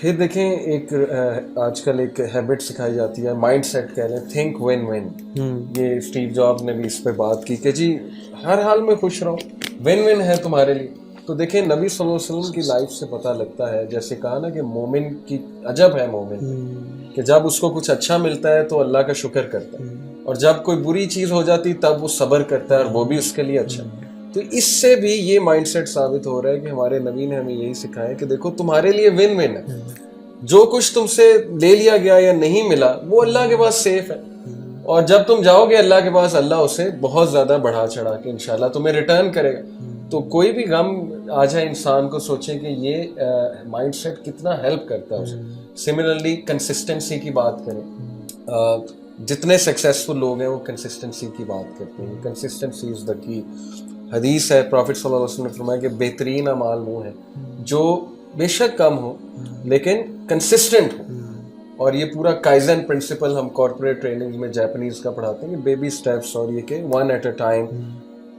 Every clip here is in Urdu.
پھر دیکھیں ایک آج کل ایک ہیبٹ سکھائی جاتی ہے، مائنڈ سیٹ کہہ لیں، تھنک وین وین. یہ اسٹیو جاب نے بھی اس پہ بات کی کہ جی ہر حال میں خوش رہو، وین وین ہے تمہارے لیے. تو دیکھیں نبی صلی اللہ علیہ وسلم کی لائف سے پتہ لگتا ہے، جیسے کہا نا کہ مومن کی عجب ہے مومن، کہ جب اس کو کچھ اچھا ملتا ہے تو اللہ کا شکر کرتا ہے، اور جب کوئی بری چیز ہو جاتی تب وہ صبر کرتا ہے، اور وہ بھی اس کے لیے اچھا. تو اس سے بھی یہ مائنڈ سیٹ ثابت ہو رہا ہے کہ ہمارے نبی نے ہمیں یہی سکھایا کہ دیکھو تمہارے لیے ون ون ہے، جو کچھ تم سے لے لیا گیا یا نہیں ملا وہ اللہ کے پاس سیف ہے، اور جب تم جاؤ گے اللہ کے پاس اللہ اسے بہت زیادہ بڑھا چڑھا کے انشاءاللہ تمہیں ریٹرن کرے گا. تو کوئی بھی غم آ جائے انسان کو سوچیں کہ یہ مائنڈ سیٹ کتنا ہیلپ کرتا ہے اسے. سملرلی کنسسٹنسی کی بات کریں، جتنے سکسیسفل لوگ ہیں وہ کنسسٹنسی کی بات کرتے ہیں. کنسسٹنسی از دا کی. حدیث ہے، پروفٹ صلی اللہ علیہ وسلم نے فرمایا کہ بہترین اعمال وہ ہیں جو بے شک کم ہو لیکن کنسسٹنٹ ہو. اور یہ پورا کائزن پرنسپل ہم کارپوریٹ ٹریننگ میں جاپنیز کا پڑھاتے ہیں کہ بیبی سٹیپس، اور یہ کہ ون ایٹ اے ٹائم.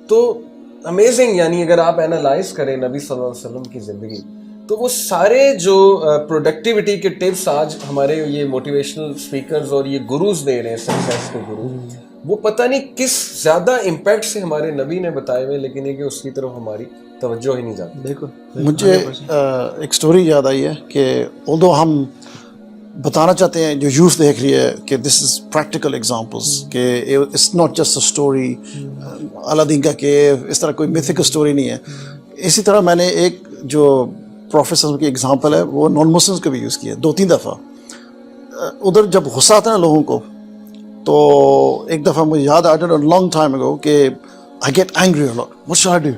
تو امیزنگ، یعنی اگر آپ اینالائز کریں نبی صلی اللہ علیہ وسلم کی زندگی تو وہ سارے جو پروڈکٹیوٹی کے ٹپس آج ہمارے یہ موٹیویشنل اسپیکرز اور یہ گروز دے رہے ہیں، سکسیس کے گروز، وہ پتہ نہیں کس زیادہ امپیکٹ سے ہمارے نبی نے بتائے ہوئے، لیکن یہ کہ اس کی طرف ہماری توجہ ہی نہیں جاتی. بالکل. مجھے ایک سٹوری یاد آئی ہے کہ اردو ہم بتانا چاہتے ہیں جو یوتھ دیکھ رہی ہے کہ دس از پریکٹیکل ایگزامپلس، کہ it's not just a story Aladdin کا کیو، اس طرح کوئی میتھیکل اسٹوری نہیں ہے. اسی طرح میں نے ایک جو پروفیسر کی ایگزامپل ہے وہ نان مسلمس کو بھی یوز کیا 2-3 دفعہ. ادھر جب غصہ آتا ہے نا لوگوں کو، تو ایک دفعہ مجھے یاد آیا لانگ ٹائم اگو کہ I get angry what should I do.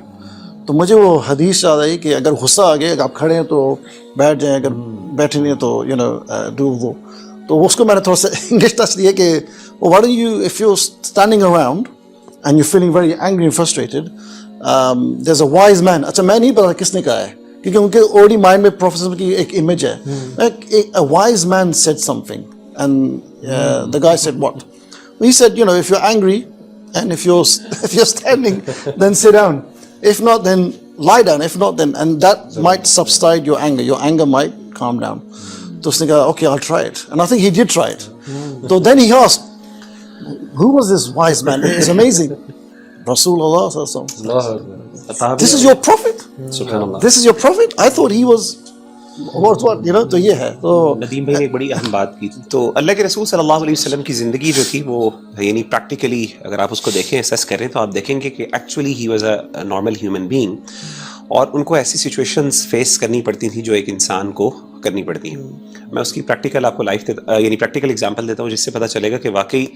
تو مجھے وہ حدیث یاد آئی کہ اگر غصہ آ گیا، اگر آپ کھڑے ہیں تو بیٹھ جائیں، اگر بیٹھے نہیں ہیں تو ڈو وہ. تو اس کو میں نے تھوڑا سا انگلش ٹچ دیا کہ what do you if you standing around and you feeling very angry and frustrated, there is a wise man. اچھا میں نہیں پتا کس نے کہا ہے کیونکہ ان کے آلریڈی مائنڈ میں پروفیسر کی ایک امیج ہے. A wise man said something and the guy said what. He said, if you're angry and if you're standing, then sit down. If not, then lie down. If not, then, and that might subside your anger. Your anger might calm down. So he said, okay, I'll try it. And I think he did try it. So then he asked, who was this wise man? It's amazing. Rasulullah sallallahu alaihi wasallam. This is your prophet? Subhanallah. This is your prophet? I thought he was تو یہ ہے. تو ندیم بھائی نے ایک بڑی اہم بات کی. تو اللہ کے رسول صلی اللہ علیہ وسلم کی زندگی جو تھی وہ یعنی پریکٹیکلی اگر آپ اس کو دیکھیں، اسیس کریں، تو آپ دیکھیں گے کہ actually he was a normal human being, اور ان کو ایسی سچویشنز فیس کرنی پڑتی تھیں جو ایک انسان کو کرنی پڑتی ہیں. میں اس کی پریکٹیکل آپ کو یعنی پریکٹیکل ایگزامپل دیتا ہوں جس سے پتہ چلے گا کہ واقعی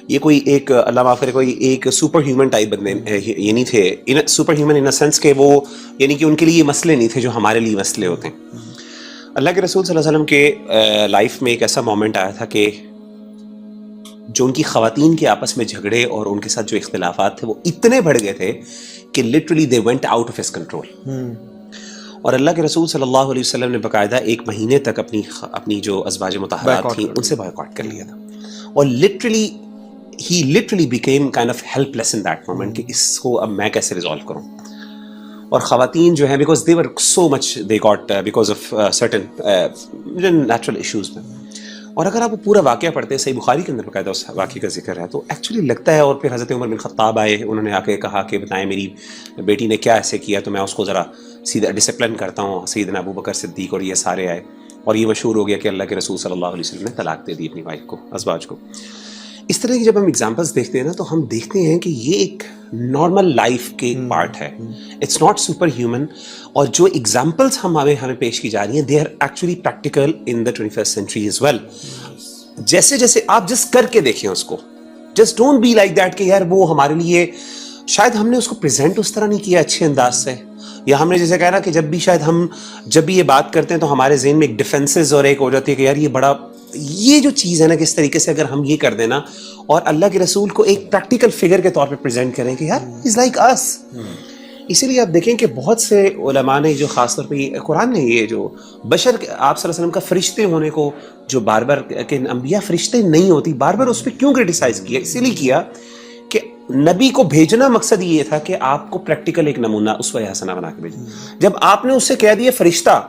یہ کوئی ایک اللہ معاف کرے کوئی ایک سپر ہیومن ٹائپ بندے یہ نہیں تھے. Super human in a sense کہ وہ یعنی کہ ان کے لیے یہ مسئلے نہیں تھے جو ہمارے لیے مسئلے ہوتے ہیں. اللہ کے رسول صلی اللہ علیہ وسلم کے لائف میں ایک ایسا مومنٹ آیا تھا کہ جو ان کی خواتین کے آپس میں جھگڑے اور ان کے ساتھ جو اختلافات تھے وہ اتنے بڑھ گئے تھے کہ literally they went out of his control. اور اللہ کے رسول صلی اللہ علیہ وسلم نے باقاعدہ 1 مہینے تک اپنی جو ازواج مطہرات تھیں ان سے بائیکاٹ کر لیا تھا. اور he literally became kind of helpless in that moment کہ اس کو اب میں کیسے ریزالو کروں. اور خواتین جو ہیں because they were so much they got because of certain natural issues میں. اور اگر آپ وہ پورا واقعہ پڑھتے ہیں، صحیح بخاری کے اندر باقاعدہ اس واقعے کا ذکر ہے، تو ایکچولی لگتا ہے. اور پھر حضرت عمر بن خطاب آئے، انہوں نے آ کے کہا کہ بتائیں میری بیٹی نے کیا ایسے کیا تو میں اس کو ذرا سیدھا ڈسپلن کرتا ہوں. سیدنا ابو بکر صدیق اور یہ سارے آئے، اور یہ مشہور ہو گیا کہ اللہ کے رسول صلی اللہ علیہ وسلم نے طلاق دے دی اپنی وائف کو، ازواج کو. اس طرح کی جب ہم ایگزامپلس دیکھتے ہیں نا تو ہم دیکھتے ہیں کہ یہ ایک نارمل لائف کے پارٹ ہے، اٹس ناٹ سپر ہیومن. اور جو ایگزامپلس ہمیں پیش کی جا رہی ہیں they are actually practical in the 21st century as well. جیسے جیسے آپ جس کر کے دیکھیں اس کو، just don't be like that کہ یار وہ ہمارے لیے شاید ہم نے اس کو پریزنٹ اس طرح نہیں کیا اچھے انداز سے، یا ہم نے جیسے کہا نا کہ جب بھی یہ بات کرتے ہیں تو ہمارے ذہن میں ایک ڈیفینسز اور ایک ہو جاتی ہے کہ یار یہ جو چیز ہے نا کس طریقے سے اگر ہم یہ کر دیں نا اور اللہ کے رسول کو ایک پریکٹیکل فگر کے طور پہ پریزنٹ کریں کہ یار از لائک اس. اسی لیے آپ دیکھیں کہ بہت سے علماء نے جو خاص طور پہ قرآن نے یہ جو بشر آپ صلی اللہ علیہ وسلم کا فرشتے ہونے کو جو بار بار کہ انبیاء فرشتے نہیں ہوتی، بار بار اس پہ کیوں کرٹیسائز کیا؟ اسی لیے کیا کہ نبی کو بھیجنا مقصد یہ تھا کہ آپ کو پریکٹیکل ایک نمونہ اسوہ حسنہ بنا کے بھیجیں. جب آپ نے اس سے کہہ دیا فرشتہ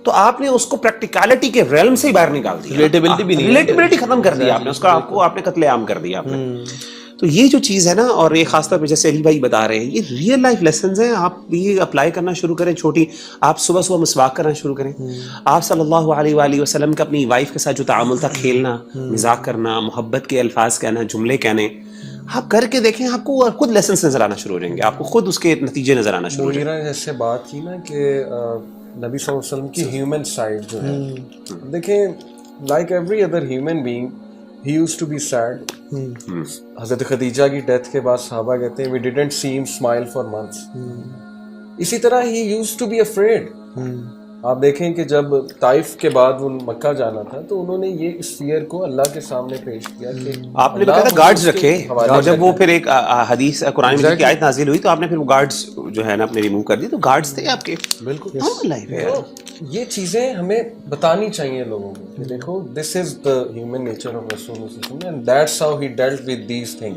تو آپ نے اس کو پریکٹیکلٹی کے ریلم سے ہی باہر نکال دیا, ریلیٹیبلٹی بھی نہیں, ریلیٹیبلٹی ختم کر دیا آپ نے, اس کا آپ کو آپ نے قتل عام کر دیا آپ نے. تو یہ جو چیز ہے نا, اور یہ خاص طور پہ جیسے علی بھائی بتا رہے ہیں, یہ ریئل لائف لیسنز ہیں. آپ یہ اپلائی کرنا شروع کریں چھوٹی, آپ صبح صبح مسواک کرنا شروع کریں. آپ صلی اللہ علیہ وآلہ وسلم کا اپنی وائف کے ساتھ جو تعامل تھا, کھیلنا, مذاق کرنا, محبت کے الفاظ کہنا, جملے کہنے, آپ کر کے دیکھیں, آپ کو خود لیسنس نظر آنا شروع ہو جائیں گے, آپ کو خود اس کے نتیجے نظر آنا شروع ہو جائیں گے. مغیرہ جیسے بات کی نا کہ نبی صلی اللہ علیہ وسلم کی ہیومن سائڈ جو ہے, دیکھیں like every other human being he used to be sad. حضرت خدیجہ کی ڈیتھ کے بعد صحابہ کہتے ہیں we didn't see him smile for months. اسی طرح he used to be afraid. آپ دیکھیں کہ جب طائف کے بعد وہ مکہ جانا تھا تو انہوں نے یہ اس فیئر کو اللہ کے سامنے پیش کیا کہ آپ نے بتایا گارڈز رکھے, اور جب وہ پھر ایک حدیث قرآن مجید کی آیت نازل ہوئی تو آپ نے پھر وہ گارڈز جو ہے نا اپنے ریموو کر دی, تو گارڈز تھے آپ کے. بالکل. تو یہ چیزیں ہمیں بتانی چاہیے لوگوں کو کہ دیکھو this is the human nature of رسول اللہ and that's how he dealt with these thing.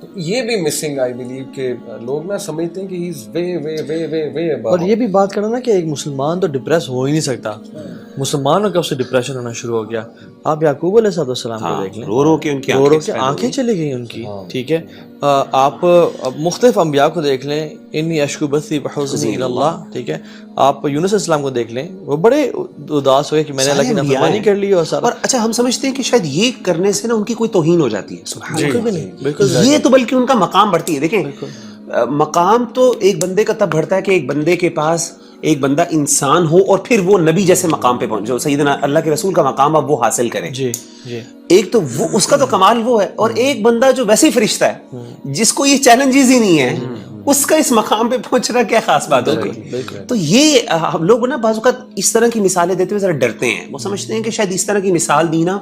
تو یہ بھی مسنگ آئی بلیو کہ لوگ نہ سمجھتے ہیں کہ ہی از وے وے وے وے وے اباؤٹ. اور یہ بھی بات کرنا نا کہ ایک مسلمان تو ڈپریس ہو ہی نہیں سکتا. مسلمان کب سے ڈپریشن ہونا شروع ہو گیا. آپ یعقوب علیہ السلام کو دیکھ لیں, رو رو کے ان کی آنکھیں چلی گئی ان کی, ٹھیک ہے. آپ مختلف انبیاء کو دیکھ لیں, انی اشکو بثی بحزنی الی اللہ, ٹھیک ہے. آپ یونس علیہ السلام کو دیکھ لیں, وہ بڑے اداس ہوئے کہ میں نے اللہ کی نافرمانی کر لی. اور سارا, اور اچھا ہم سمجھتے ہیں کہ شاید یہ کرنے سے نا ان کی کوئی توہین ہو جاتی ہے. بالکل بھی نہیں, بالکل. یہ تو بلکہ ان کا مقام بڑھتی ہے. دیکھیں مقام تو ایک بندے کا تب بڑھتا ہے کہ ایک بندے کے پاس ایک بندہ انسان ہو اور پھر وہ نبی جیسے مقام پہ پہنچے, سیدنا اللہ کے رسول کا مقام اب وہ حاصل کرے. جی جی. ایک تو وہ اس کا تو کمال وہ ہے, اور ایک بندہ جو ویسے ہی فرشتہ ہے جس کو یہ چیلنجز ہی نہیں ہے, اس کا اس مقام پہ پہنچنا کیا خاص بات ہو گئی. تو یہ ہم لوگ نا بعض اوقات اس طرح کی مثالیں دیتے ہوئے ذرا ڈرتے ہیں. وہ سمجھتے ہیں کہ شاید اس طرح کی مثال دی نا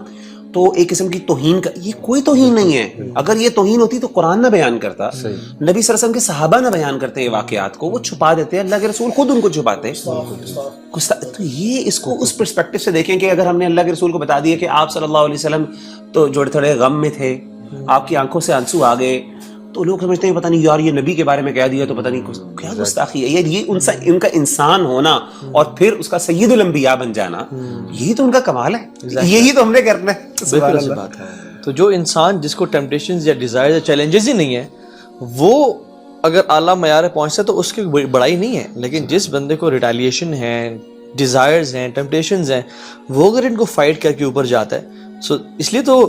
تو ایک قسم کی توہین کا, یہ کوئی توہین نہیں ہے. اگر یہ توہین ہوتی تو قرآن نہ بیان کرتا, نبی صلی اللہ علیہ وسلم کے صحابہ نہ بیان کرتے یہ واقعات کو, وہ چھپا دیتے, اللہ کے رسول خود ان کو چھپاتے. تو یہ اس کو اس پرسپیکٹو سے دیکھیں کہ اگر ہم نے اللہ کے رسول کو بتا دیا کہ آپ صلی اللہ علیہ وسلم تو جو تھوڑے غم میں تھے, آپ کی آنکھوں سے آنسو آ گئے, تو لوگ سمجھتے ہیں پتہ نہیں یار یہ نبی کے بارے میں کہہ دیا تو پتہ نہیں کیا گستاخی ہے. یہ ان کا انسان ہونا اور پھر اس کا سید الانبیاء بن جانا, یہی تو ان کا کمال ہے, یہی تو ہم نے کرنا ہے. بالکل ایسی بات ہے. تو جو انسان جس کو ٹیمپٹیشنز یا ڈیزائر یا چیلنجز ہی نہیں ہے, وہ اگر اعلیٰ معیار پہنچتا ہے تو اس کی بڑائی نہیں ہے. لیکن جس بندے کو ریٹیلیشن ہے, ڈیزائرز ہیں, ٹیمپٹیشنز ہیں, وہ اگر ان کو فائٹ کر کے اوپر جاتا ہے, اس لیے تو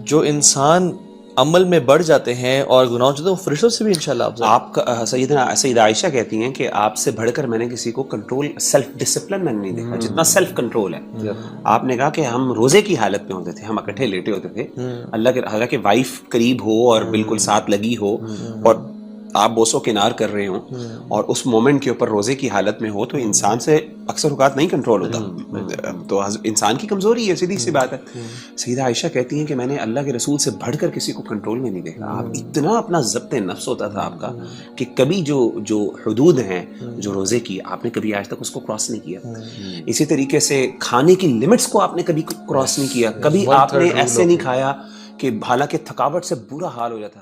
جو انسان عمل میں بڑھ جاتے ہیں اور گناہوں سے, وہ فرشتوں سے بھی انشاءاللہ افضل. آپ کا سیدہ عائشہ کہتی ہیں کہ آپ سے بڑھ کر میں نے کسی کو کنٹرول, سیلف ڈسپلن میں نہیں دیکھا جتنا سیلف کنٹرول ہے. آپ نے کہا کہ ہم روزے کی حالت میں ہوتے تھے, ہم اکٹھے لیٹے ہوتے تھے, اللہ کے حالانکہ وائف قریب ہو اور بالکل ساتھ لگی ہو اور آپ بوسو کنار کر رہے ہوں, اور اس مومنٹ کے اوپر روزے کی حالت میں ہو, تو انسان سے اکثر اوقات نہیں کنٹرول ہوتا. تو انسان کی کمزوری ہے, سیدھی سی بات ہے. سیدہ عائشہ کہتی ہیں کہ میں نے اللہ کے رسول سے بڑھ کر کسی کو کنٹرول میں نہیں دیکھا. آپ اتنا اپنا ضبط نفس ہوتا تھا آپ کا کہ کبھی جو حدود ہیں جو روزے کی, آپ نے کبھی آج تک اس کو کراس نہیں کیا. اسی طریقے سے کھانے کی لمٹس کو آپ نے کبھی کراس نہیں کیا. کبھی آپ نے ایسے نہیں کھایا کہ حالانکہ تھکاوٹ سے برا حال ہو جاتا.